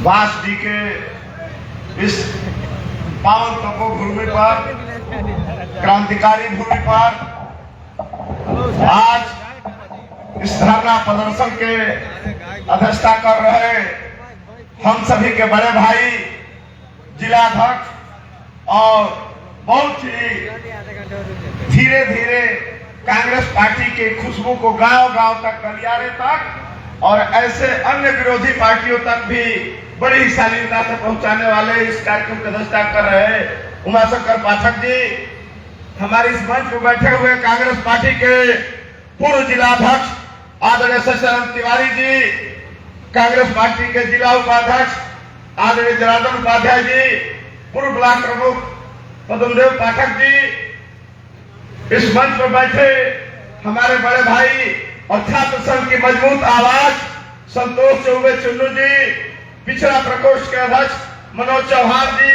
वास जी के इस पावन तपो भूमि पर, क्रांतिकारी भूमि पर आज इस धरना प्रदर्शन के अध्यक्षता कर रहे हम सभी के बड़े भाई जिलाध्यक्ष और बहुत ही धीरे धीरे कांग्रेस पार्टी के खुशबू को गांव गांव तक, गलियारे तक और ऐसे अन्य विरोधी पार्टियों तक भी बड़ी ही शालीनता से पहुंचाने वाले इस कार्यक्रम की अध्यक्षता कर रहे उमाशंकर पाठक जी, हमारे इस मंच पर बैठे हुए कांग्रेस पार्टी के पूर्व जिलाध्यक्ष आदरणीय शशिकांत तिवारी जी, कांग्रेस पार्टी के जिला उपाध्यक्ष आदरणीय जनार्दन उपाध्याय जी, पूर्व ब्लॉक प्रमुख पद्मदेव पाठक जी, इस मंच पर बैठे हमारे बड़े भाई और छात्र संघ की मजबूत आवाज संतोष चौबे चुन्नू जी, पिछड़ा प्रकोष्ठ के अध्यक्ष मनोज चौहान जी,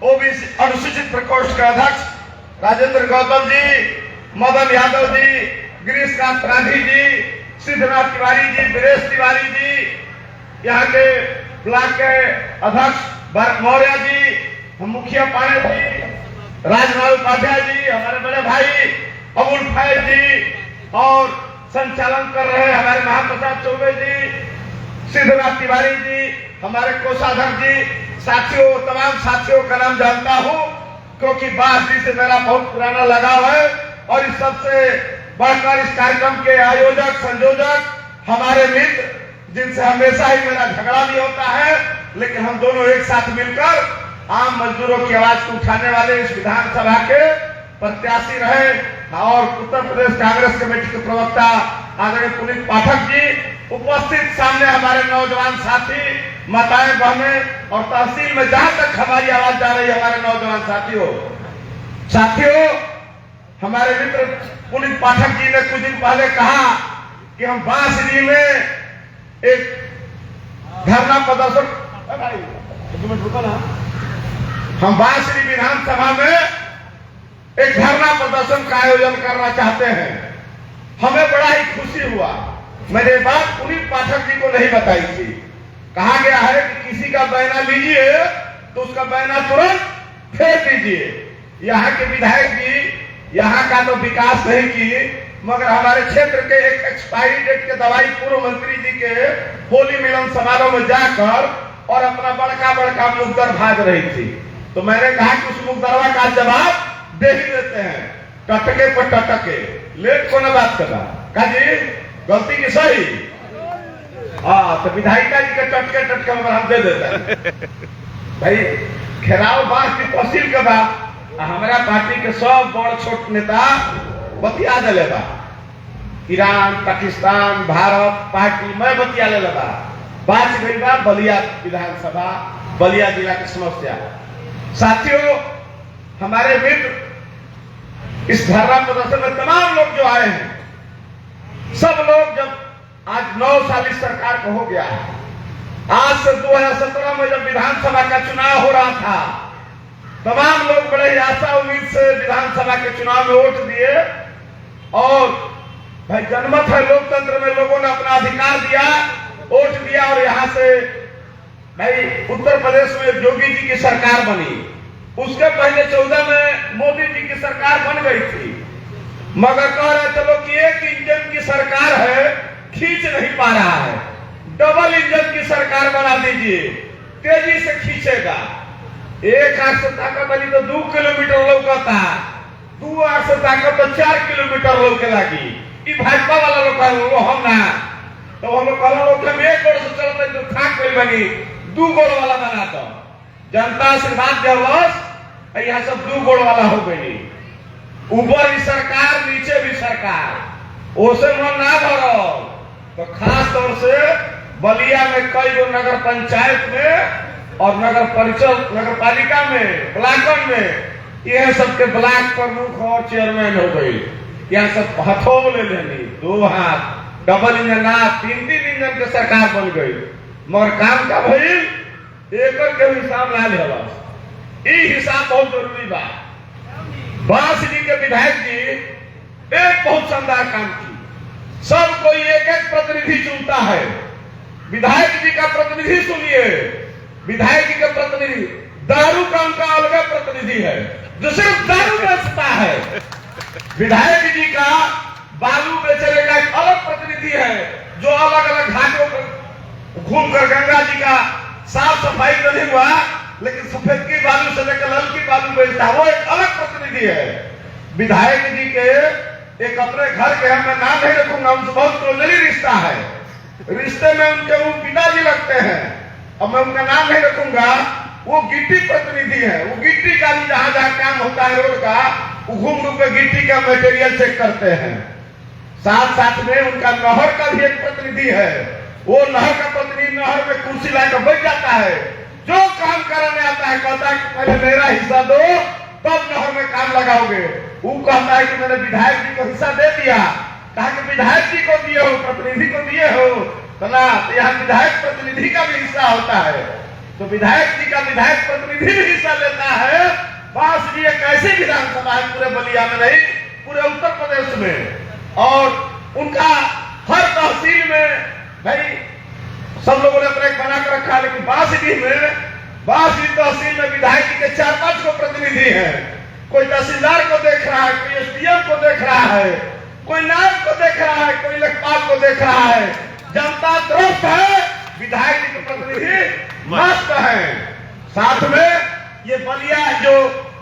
ओबीसी अनुसूचित प्रकोष्ठ के अध्यक्ष राजेंद्र गौतम जी, मदन यादव जी, गिरीश कांत राठी जी, सिद्धनाथ तिवारी जी, वीरेश तिवारी जी, यहाँ के ब्लॉक के अध्यक्ष मौर्य जी, मुखिया पाणे जी, राजनाथ उपाध्याय जी, हमारे बड़े भाई अबुल फैज जी और संचालन कर रहे हमारे महाप्रसाद चौबे जी, सिद्धनाथ तिवारी जी, हमारे कोषाध्यक्ष जी, साथियों, तमाम साथियों का नाम जानता हूँ क्योंकि बास जी से मेरा बहुत पुराना लगाव है और इस सबसे बढ़कर इस कार्यक्रम के आयोजक संयोजक हमारे मित्र, जिनसे हमेशा ही मेरा झगड़ा भी होता है, लेकिन हम दोनों एक साथ मिलकर आम मजदूरों की आवाज को उठाने वाले इस विधानसभा के प्रत्याशी रहे और उत्तर प्रदेश कांग्रेस कमेटी के प्रवक्ता आदरणीय पुनीत पाठक जी, उपस्थित सामने हमारे नौजवान साथी, माताएं बहनें और तहसील में जहां तक हमारी आवाज जा रही है हमारे नौजवान साथियों, हमारे मित्र पुनीत पाठक जी ने कुछ दिन पहले कहा कि हम बांसुरी में एक धरना प्रदर्शन, हम बांसुरी विधानसभा में एक धरना प्रदर्शन का आयोजन करना चाहते हैं। हमें बड़ा ही खुशी हुआ। मैंने बात पुनीत पाठक जी को नहीं बताई थी। कहा गया है कि किसी का बयाना लीजिए तो उसका बयाना तुरंत फेंक दीजिए। यहाँ के विधायक जी यहाँ का तो विकास नहीं की, मगर हमारे क्षेत्र के एक एक्सपायरी डेट के दवाई पूर्व मंत्री जी के होली मिलन समारोह में जाकर और अपना बड़का बड़का मुकदर भाग रही थी। तो मैंने कहा कि उस मुकदरवा का जवाब दे ही देते हैं, टटके पर टटके, लेट को न बात करना। कहा जी गलती की सही, हाँ तो विधायिका जी के टटके टटके मगर हम दे देते हैं। भाई घेराव बांस की तहसील के बाद हमारा पार्टी के सब बड़ छोट नेता बतिया दिले बा, ईरान, पाकिस्तान, भारत पार्टी में बतिया ले बा, बात गई बा बलिया विधानसभा, बलिया जिला की समस्या। साथियों, हमारे मित्र इस धरना प्रदर्शन में तमाम लोग जो आए हैं, सब लोग जब आज 9 साल इस सरकार को हो गया, आज से 2017 में जब विधानसभा का चुनाव हो रहा था, तमाम लोग बड़े आशा उम्मीद से विधानसभा के चुनाव में वोट दिए और भाई जनमत है लोकतंत्र में, लोगों ने अपना अधिकार दिया, वोट दिया और यहाँ से भाई उत्तर प्रदेश में योगी जी की सरकार बनी। उसके पहले 14 में मोदी जी की सरकार बन गई थी, मगर कह रहे चलो कि एक इंजन की सरकार है, खींच नहीं पा रहा है, डबल इंजन की सरकार बना दीजिए, तेजी से खींचेगा। एक आंख से ताकत वाली तो 2 किलोमीटर लौकता, 2 आंख से ताकत तो 4 किलोमीटर लौके लगी। भाजपा वाला लोग हम ना, तो हम लोग हम एक गोड़ से चलते तो थाक गई बनी, 2 गोड़ वाला बना दो। जनता आशीर्वाद दिलस, यहाँ सब 2 गोड़ वाला हो गई। ऊपर भी सरकार, नीचे भी सरकार, ओसे मन ना भरो। तो खास तौर से बलिया में कई गो नगर पंचायत में और नगर परिषद, नगर पालिका में, ब्लॉक में, यह सबके ब्लॉक प्रमुख और चेयरमैन हो गई। यहाँ सब हथों ले लेनी, 2 हाथ, डबल इंजन ना 3-3 इंजन के सरकार बन गई। मगर काम का भाई एक के हिसाब ला ले, हिसाब बहुत जरूरी बा। बांसुरी के विधायक जी एक बहुत शानदार काम की, सब कोई एक एक प्रतिनिधि चुनता है। विधायक जी का प्रतिनिधि सुनिए, विधायक जी के प्रतिनिधि, दारू का उनका अलग प्रतिनिधि है जो सिर्फ दारू बेचता है। विधायक जी का बालू बेचने का एक अलग प्रतिनिधि है जो अलग अलग घाटों पर घूमकर गंगा जी का साफ सफाई तो नहीं हुआ लेकिन सफेद की बालू से लेकर लाल की बालू बेचता है, वो एक अलग प्रतिनिधि है। विधायक जी के एक अपने घर के हम मैं नाम नहीं रखूंगा, उनसे बहुत क्लोजली रिश्ता है, रिश्ते में उनके वो पिताजी लगते हैं और मैं उनका नाम नहीं रखूंगा। वो गिट्टी प्रतिनिधि है, वो गिट्टी का भी जहां जहां काम होता है रोड का, वो घूम घूम के गिट्टी का मटेरियल चेक करते हैं। साथ साथ में उनका नहर का भी एक प्रतिनिधि है, वो नहर का प्रतिनिधि नहर में कुर्सी लाकर बैठ जाता है, जो काम कराने आता है कहता है कि पहले मेरा हिस्सा दो तब नहर में काम लगाओगे। वो कहता है कि मैंने विधायक जी को हिस्सा दे दिया, कहा कि विधायक जी को दिए हो, प्रतिनिधि को दिए हो, तो ना यहाँ विधायक प्रतिनिधि का भी हिस्सा होता है, तो विधायक जी का विधायक प्रतिनिधि भी हिस्सा लेता है। बस ये कैसी विधानसभा है पूरे बलिया में नहीं, पूरे उत्तर प्रदेश में। और उनका हर तहसील में भाई सब लोगों ने ब्रेक बना कर रखा है, लेकिन बांसडी तहसील में विधायक जी के 4-5 को प्रतिनिधि है। कोई तहसीलदार को देख रहा है, कोई एसडीएम को देख रहा है, कोई नायब को देख रहा है, कोई लेखपाल को देख रहा है। जनता त्रस्त है, विधायक जी के प्रतिनिधि मस्त है। साथ में ये बलिया जो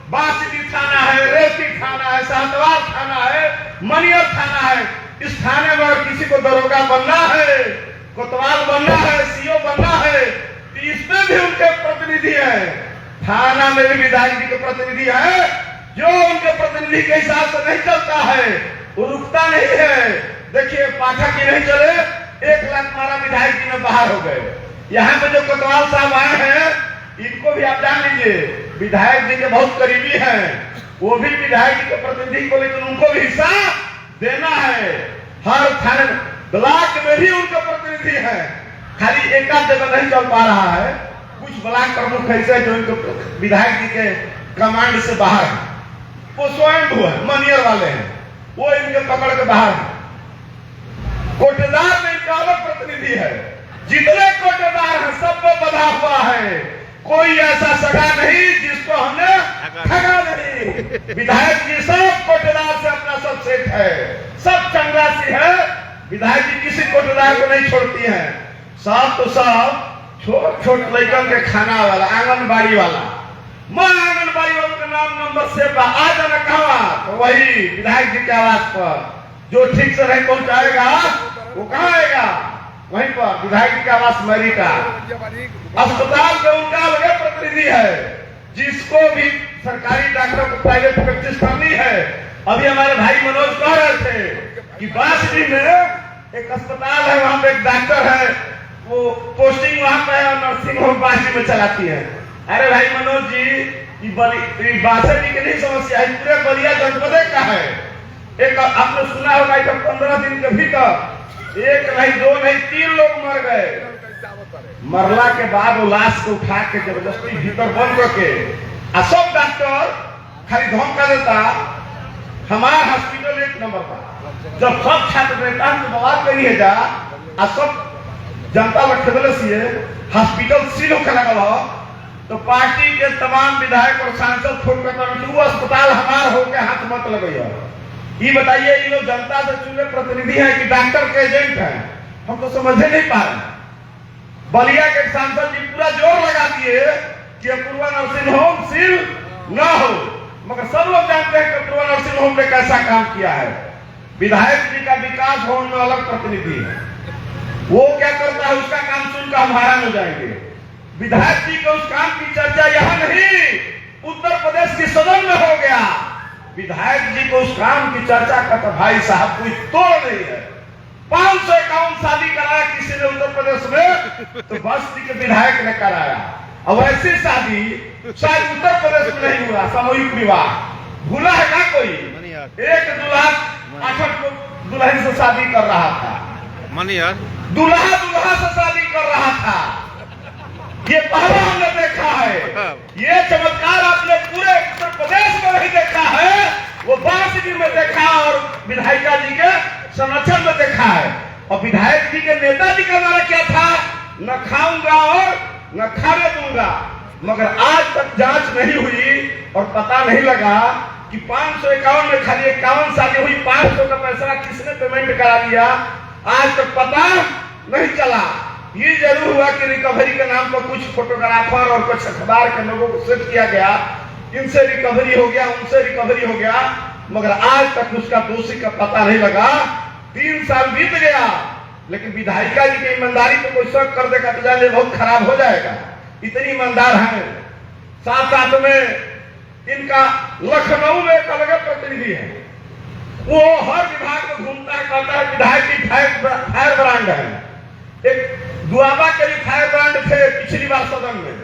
बांसडी थाना है, रेवती थाना है, साहतवार थाना है, मनियर थाना है, इस थाने में अगर किसी को दरोगा बनना है, कोतवाल बनना है, सीओ बनना है, तो इसमें भी उनके प्रतिनिधि है। थाना में भी विधायक जी के प्रतिनिधि है, जो उनके प्रतिनिधि के हिसाब से नहीं चलता है वो रुकता नहीं है। देखिए पाठक ही नहीं चले, 1 लाख मारा विधायक जी में बाहर हो गए। यहाँ पे जो कोतवाल साहब आए हैं इनको भी आप जान लीजिए, विधायक जी के बहुत करीबी हैं, वो भी विधायक जी के प्रतिनिधि को, लेकिन उनको भी हिस्सा देना है। हर थाने ब्लॉक में भी उनके प्रतिनिधि है, खाली एक आध जगह नहीं चल पा रहा है। कुछ ब्लॉक प्रमुख ऐसे जो इनके विधायक जी के कमांड से बाहर है, वो स्वयं हुआ है, मनियर वाले हैं, वो इनके पकड़ के बाहर है। कोटेदार में इनका अलग प्रतिनिधि है, जितने कोटेदार हैं सबको बधा हुआ है, कोई ऐसा सगा नहीं जिसको हमने ठगा नहीं। विधायक जी सब कोटेदार से अपना सब सेठ है, सब चंद्रासी है। विधायक जी किसी कोटेदार को नहीं छोड़ती हैं, सब तो सब छोट छोट लड़कन के खाना वाला, आंगनबाड़ी वाला। मैं आंगनबाड़ी वालों के नाम नंबर से आ जाना कहा, तो वही विधायक जी के आवास पर जो ठीक से नहीं पहुंचाएगा वो कहाँ आएगा, वहीं पर विधायक जी के आवास मैरिटा। अस्पताल में उनका अलग प्रतिनिधि है, जिसको भी सरकारी डॉक्टर को प्राइवेट प्रैक्टिस करनी है। अभी हमारे भाई मनोज कह रहे थे कि बांसडी में एक अस्पताल है, वहां पे एक डॉक्टर है, वो पोस्टिंग वहां पे है और नर्सिंग होम बांसडी में चलाती है। अरे भाई मनोज जी, ये बांसडी की नहीं समस्या है, पूरे बलिया जनपद का है। एक आपने सुना होगा 15 दिन के भीतर 1 नहीं 2 नहीं 3 लोग मर गए। मरला के बाद वो लाश को उठा के जबरदस्ती भीतर बंद करके, सब डॉक्टर खाली धमका देता हमारा हॉस्पिटल 1 नंबर का। जब सब छात्र नेता तो बात करिए जा, सब जनता लगे सी हॉस्पिटल सील होकर लगा, तो पार्टी के तमाम विधायक और सांसद फोन करता वो अस्पताल हमार होकर हाथ मत लगे। ये बताइए, ये लोग जनता से चुने प्रतिनिधि है कि डॉक्टर के एजेंट है, हम तो समझे नहीं पा रहे। बलिया के सांसद जी पूरा जोर लगा दिए कि अपूर्वा नर्सिंग होम सील न हो, मगर सब लोग जानते हैं कि अपूर्वा नर्सिंग होम ने कैसा काम किया है। विधायक जी का विकास भवन में अलग प्रतिनिधि है, वो क्या करता है उसका काम सुनकर हम हैरान हो जाएंगे। विधायक जी के उस काम की चर्चा यहाँ नहीं, उत्तर प्रदेश के सदन में हो गया। विधायक जी को उस काम की चर्चा का तो भाई साहब कोई तोड़ नहीं है। 551 शादी कराया किसी ने उत्तर प्रदेश में, तो बस्ती के विधायक ने कराया। अब ऐसी शादी शायद उत्तर प्रदेश में नहीं हुआ, सामूहिक विवाह भूला है ना कोई? एक दूल्हा 8 को दुल्हन से शादी कर रहा था, दूल्हा से शादी कर रहा था। ये पहला हमने देखा है, ये चमत्कार आपने पूरे उत्तर प्रदेश में नहीं देखा है, वो बांसडी में देखा और विधायिका जी के संरक्षण में देखा है। और विधायक जी के नेताजी का नारा क्या था? न खाऊंगा और न खाने दूंगा। मगर आज तक जांच नहीं हुई और पता नहीं लगा कि 551 में खाली 51 शादी हुई, 500 का पैसा किसने पेमेंट करा दिया, आज तक पता नहीं चला। ये जरूर हुआ कि रिकवरी के नाम पर कुछ फोटोग्राफर और कुछ अखबार के लोगों को सेट किया गया, इनसे रिकवरी हो गया, उनसे रिकवरी हो गया, मगर आज तक उसका दोषी का पता नहीं लगा। 3 साल बीत गया, लेकिन विधायिका जी की ईमानदारी को कोई शक कर देगा तो जाने बहुत खराब हो जाएगा, इतनी ईमानदार है। साथ साथ में इनका लखनऊ में एक अलग प्रतिनिधि है, वो हर विभाग में घूमता है, कहता है विधायक की फायर ब्रांड है। एक दुआबा के भी फायर ब्रांड थे पिछली बार सदन में,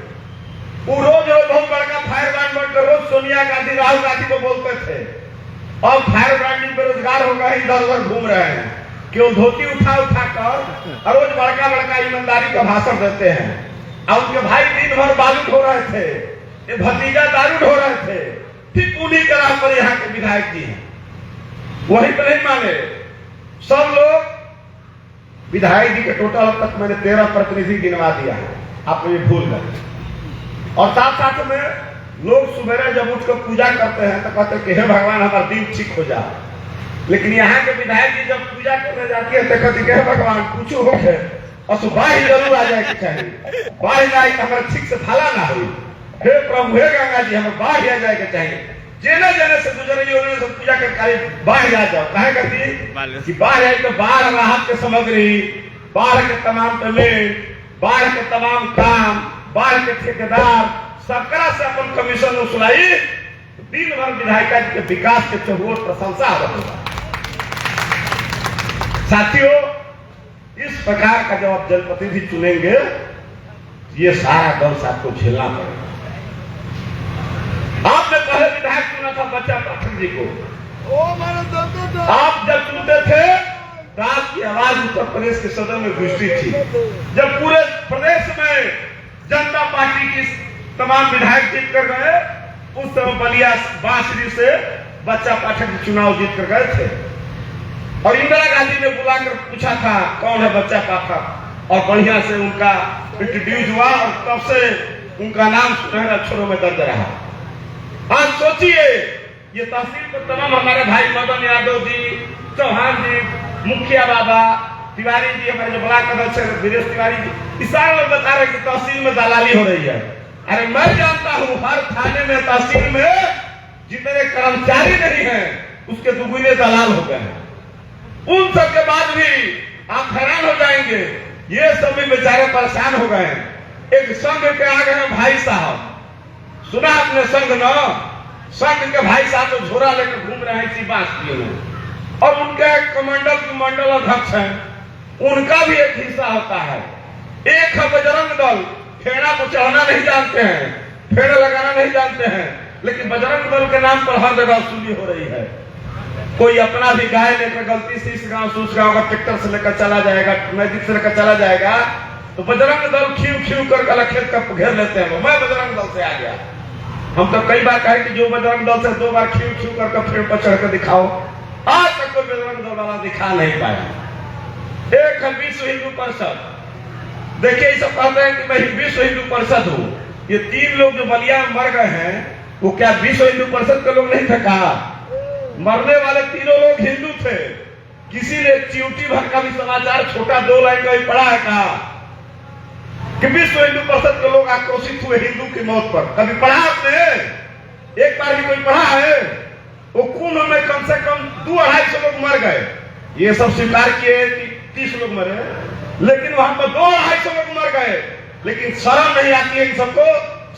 वो रोज बहुत बड़का फायर ब्रांड बनकर रोज सोनिया गांधी राहुल गांधी को बोलते थे। अब फायर ब्रांड बेरोजगार हो गए, इधर उधर घूम रहे हैं, केवल धोती उठा उठा कर और रोज बड़का बड़का ईमानदारी का भाषण देते हैं। और उनके भाई दिन भर बालू ढो रहे थे, ये भतीजा दारू ढो रहे थे, ठीक उन्हीं के राह पर यहाँ के विधायक जी हैं। वही तो नहीं माने सब लोग। विधायक जी के टोटल अब तक मैंने 13 प्रतिनिधि गिनवा दिया है, आप ये भूल गए। और साथ साथ में लोग सुबह जब उठकर पूजा करते हैं तो कहते हैं कि हे भगवान हमारा दिन ठीक हो जाए, लेकिन यहाँ के विधायक जी जब पूजा करने जाती है तो कहते हैं हे भगवान कुछ हो गए और बाढ़ जरूर आ जाए चाहिए, बाढ़ जाए तो हमारा ठीक से भला ना हो, हे प्रभु हे गंगा जी हमें बाढ़ आ जाए चाहिए। जेने जेने से गुजर रही उन्होंने सब पूजा करके बाढ़ आ जाओ, कहे करती कि बाढ़ आई तो बाढ़ राहत के सामग्री, बाढ़ के तमाम पेमेंट, बाढ़ के तमाम काम, बाढ़ के ठेकेदार सबकरा से अपन कमीशन उसलाई, दिन भर विधायिका जी के विकास के चहुओर प्रशंसा हो रही है। साथियों, इस प्रकार का जब आप जनप्रतिनिधि चुनेंगे ये सारा दर्द आपको झेलना पड़ेगा। आपने पहले विधायक चुना था बच्चा पाठक जी को, आप जब चुनते थे तो आपकी आवाज उत्तर प्रदेश के सदन में गूंजती थी। जब पूरे प्रदेश में जनता पार्टी की तमाम विधायक जीत कर गए, उस समय बलिया बांसुरी से बच्चा पाठक जी चुनाव जीत कर गए थे और इंदिरा गांधी ने बुलाकर पूछा था कौन है बच्चा पाठक, और बढ़िया से उनका इंट्रोड्यूस हुआ और तब से उनका नाम सुनहरे अक्षरों में दर्ज रहा। आज सोचिए ये तहसील पर तमाम हमारे भाई मदन यादव जी, चौहान जी, मुखिया बाबा, तिवारी जी, हमारे जो ब्लॉक अध्यक्ष है वीरेश तिवारी जी, सारे लोग बता रहे कि तहसील में दलाली हो रही है। अरे मैं जानता हूँ हर थाने में तहसील में जितने कर्मचारी नहीं है उसके दुगुने दलाल हो गए हैं। उन सब के बाद भी आप हैरान हो जाएंगे, ये सब भी बेचारे परेशान हो गए हैं। एक संघ के आ गए भाई साहब, सुना आपने संघ न, संघ के भाई साहब तो झोरा लेकर घूम रहे हैं इसी बांसुरी में, और उनके कमांडर की मंडल अध्यक्ष हैं, उनका भी एक हिस्सा होता है। एक है बजरंग दल, फेड़ा को चढ़ना नहीं जानते हैं, फेड़ा लगाना नहीं जानते हैं, लेकिन बजरंग दल के नाम पर हर जगह वसूली हो रही है। कोई अपना भी गाय लेकर गलती से इस गांव से उस गांव का ट्रैक्टर से लेकर चला जाएगा, मैजिक से लेकर चला जाएगा, तो बजरंग दल खींव खींव कर गला खेत का घेर लेते हैं, मैं बजरंग दल से आ गया। हम तो कई बार कहे कि जो बजरंग दल से 2 बार खींव खींव कर पेड़ पर चढ़ कर दिखाओ, आज तक कोई बजरंग दल वाला दिखा नहीं पाया। एक है विश्व हिंदू परिषद, देखिए ये सब कहते हैं कि मैं विश्व हिंदू परिषद हूँ। ये 3 लोग जो बलिया में मर गए हैं वो क्या विश्व हिंदू परिषद के लोग नहीं थे? कहा मरने वाले तीनों लोग हिंदू थे। किसी ने चिवटी भर का भी समाचार छोटा 2 लाइन का ही पढ़ा है, कहा कि विश्व हिंदू परिषद के लोग आक्रोशित हुए हिंदू की मौत पर। कभी पढ़ा आपने? एक बार भी कोई पढ़ा है? वो कुंभ में कम से कम 200-250 लोग मर गए, ये सब स्वीकार किए कि 30 लोग मरे, लेकिन वहां पर 200-250 लोग मर गए, लेकिन शर्म नहीं आती है कि सबको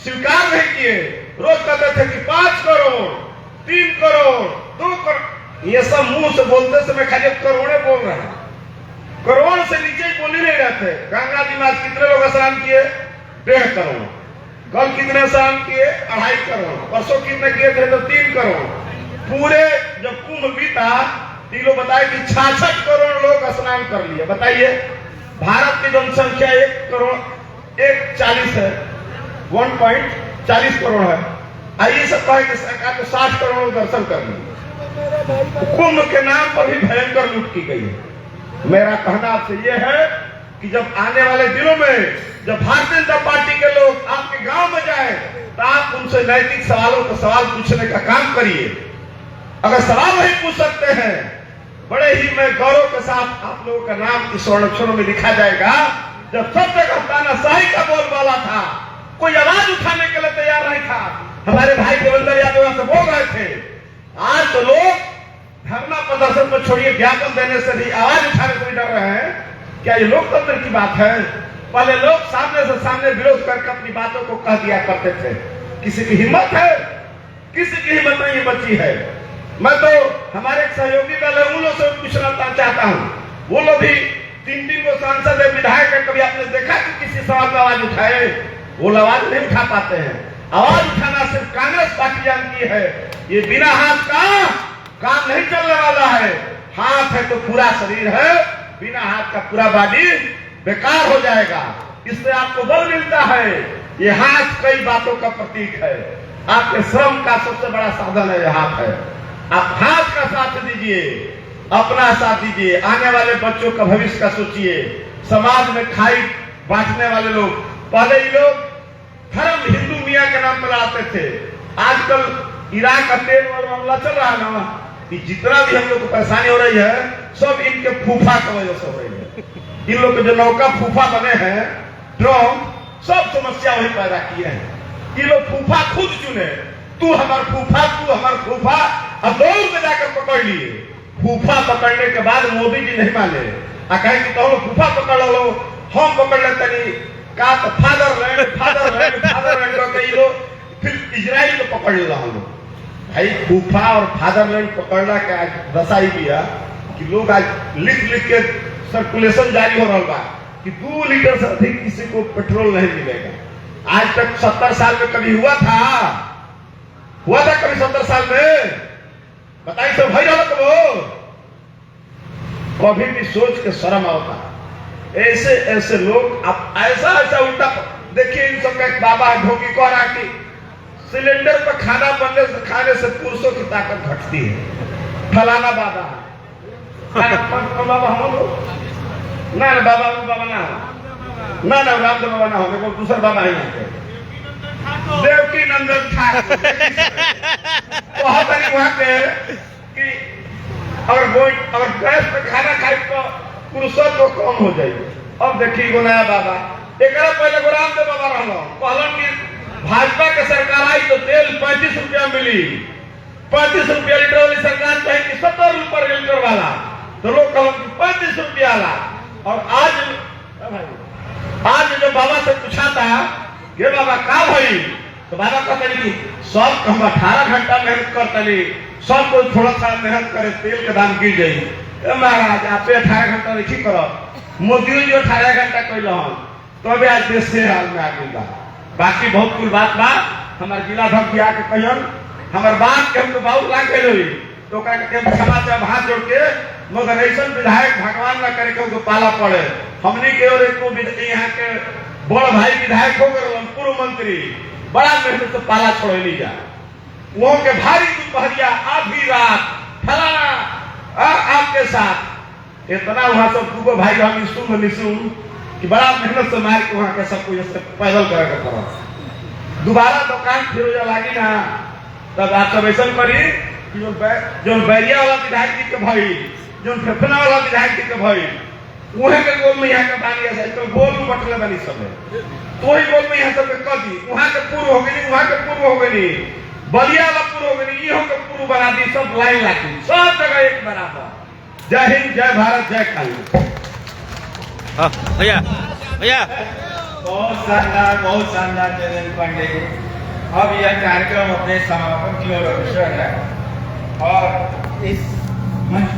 स्वीकार नहीं किए। रोज कहते थे कि 5 करोड़, 3 करोड़, 2 करोड़, ये सब मुंह से बोलते समय खाली करोड़े बोल रहे हैं, करोड़ से नीचे बोल ही नहीं रहते। गंगा जी में आज कितने लोग स्नान किए? 1.5 करोड़। कल कितने स्नान किए? 2.5 करोड़। परसों कितने किए थे? तो 3 करोड़। पूरे जब कुंभ बीता तीनों बताए कि 66 करोड़ लोग स्नान कर लिए। बताइए, भारत की जनसंख्या 1 करोड़ 140 है, 1.40 करोड़ है। आइए सब कहे कि सरकार को 60 करोड़ दर्शन कर लिए। कुंभ के नाम पर भी भयंकर लूट की गई है। मेरा कहना आपसे यह है कि जब आने वाले दिनों में जब भारतीय जनता पार्टी के लोग आपके गांव में जाए तो आप उनसे नैतिक सवालों का सवाल पूछने का काम करिए। अगर सवाल नहीं पूछ सकते हैं, बड़े ही मैं गौरव के साथ आप लोगों का नाम इस स्वर्ण अक्षरों में लिखा जाएगा। जब सब जगह तानाशाही का बोलबाला था, कोई आवाज उठाने के लिए तैयार नहीं था। हमारे भाई देवेंद्र यादव से बोल रहे थे, आज तो लोग धरना प्रदर्शन को छोड़िए, ज्ञापन देने से भी आवाज उठाने से भी डर रहे हैं। क्या ये लोकतंत्र की बात है? पहले लोग सामने से सामने विरोध करके अपनी बातों को कह दिया करते थे। किसी की हिम्मत है? किसी की हिम्मत नहीं बची है। मैं तो हमारे एक सहयोगी दल है, उन लोगों से पूछना चाहता हूँ, वो लोग भी 3-3 को सांसद है, विधायक है, कभी आपने देखा कि किसी सवाल पर आवाज उठाए? वो आवाज नहीं उठा पाते हैं। आवाज उठाना सिर्फ कांग्रेस पार्टी जानती है। ये बिना हाथ का काम नहीं चलने वाला है। हाथ है तो पूरा शरीर है, बिना हाथ का पूरा बॉडी बेकार हो जाएगा। इससे आपको बल मिलता है। ये हाथ कई बातों का प्रतीक है। आपके श्रम का सबसे बड़ा साधन है, यह हाथ है। आप हाथ का साथ दीजिए, अपना साथ दीजिए, आने वाले बच्चों का भविष्य का सोचिए। समाज में खाई बांटने वाले लोग, पहले ये लोग धर्म हिंदू मियाँ के नाम पर आते थे। आजकल इराक का तेल वाला मामला चल रहा है ना, कि जितना भी हम लोग को परेशानी हो रही है, सब इनके फूफा की वजह से हो रही है। इन लोग के जो नौका फूफा बने हैं, ड्रोन, सब समस्या वही पैदा किए हैं। ये लोग फूफा खुद चुने, तू हमार फूफा, तू हमार फूफा, अब दौड़ में जाकर पकड़ लिए। फूफा पकड़ने के बाद मोदी जी नहीं माने, कहे कि तो फूफा पकड़ लो, हम पकड़ लेते नहीं का, तो फादरलैंड फिर इजराइल को पकड़ लेगा हम लोग। भाई फूफा और फादरलैंड पकड़ना का दशा ही दिया कि लोग आज लिख लिख के सर्कुलेशन जारी हो रहा बा कि 2 लीटर से अधिक किसी को पेट्रोल नहीं मिलेगा। आज तक 70 साल में कभी हुआ था कभी 70 साल में? बताइए सब भाई वो कभी भी सोच के शर्म आता। ऐसे लोग आप ऐसा उल्टा देखिए। इन सबका एक बाबा है ढोकी कह रहा कि सिलेंडर पर खाना खाने से पुरुषों की ताकत घटती है। फलाना बाबा बाबा हम लोग ना बाबा ना रामदेव बाबा ना हो, दूसरा बाबा है देवकी नंदन ठाकुर। बहुत वहां के कि अगर गैस पे खाना खाए तो पुरुषत्व कम हो जाएगी। अब देखिए वो नया बाबा, एक पहले को रामदेव बाबा रहा कहलन कि भाजपा के सरकार आई तो तेल 35 रुपया मिली, 35 रुपया लीटर वाली सरकार कहे कि 70 रुपये लीटर वाला, तो लोग कहन कि 35 रुपया वाला। और आज जो बाबा से पूछा था ये बाबा का भाई, तो बाबा कहते कि सब हम 18 घंटा मेहनत करते, सब कोई थोड़ा सा मेहनत करे, तेल के दाम गिर जाये। महाराज आप 18 घंटा नहीं करो, मोदी जो 18 घंटा कैल तो अभी आज देश से हाल में आ गई। बाकी बहुत कुल बात बा, हमारे जिला धम भी आके कहन हमारे बात के हम तो बहुत लाग गए, तो क्षमा से हाथ जोड़ के, मगर ऐसा विधायक भगवान ना करे के पाला पड़े। हमनी के और यहाँ के बड़ भाई विधायक हो गए, पूर्व मंत्री, बड़ा मेहनत से पाला छोड़े ली जा। वहां के भारी दोपहरिया आधी रात फलाना आपके साथ इतना वहां सब दूगो भाई हम निशुम कि बड़ा मेहनत से मार के वहां के सब कुछ पैदल करे के दोबारा दुकान फिर लगी ना, तब आप सब ऐसा करी जो बैरिया वाला विधायक जी के भाई, जो फेफना वाला विधायक जी के भाई, वहां के गोल में यहाँ के बानी ऐसा तो गोल में बटले बनी सब है, तो वही गोल में यहाँ सब कर दी। वहां के पूर्व हो गई, वहां के पूर्व हो गई, बलिया वाला पूर्व हो गई, ये के पूर्व बना दी, सब लाइन लागी, सब जगह एक बराबर। जय हिंद, जय भारत, जय कांग्रेस। भैया भैया बहुत शानदार जयेंद्र पांडे जी। अब यह कार्यक्रम अपने समापन की ओर अग्रसर है और इस मंच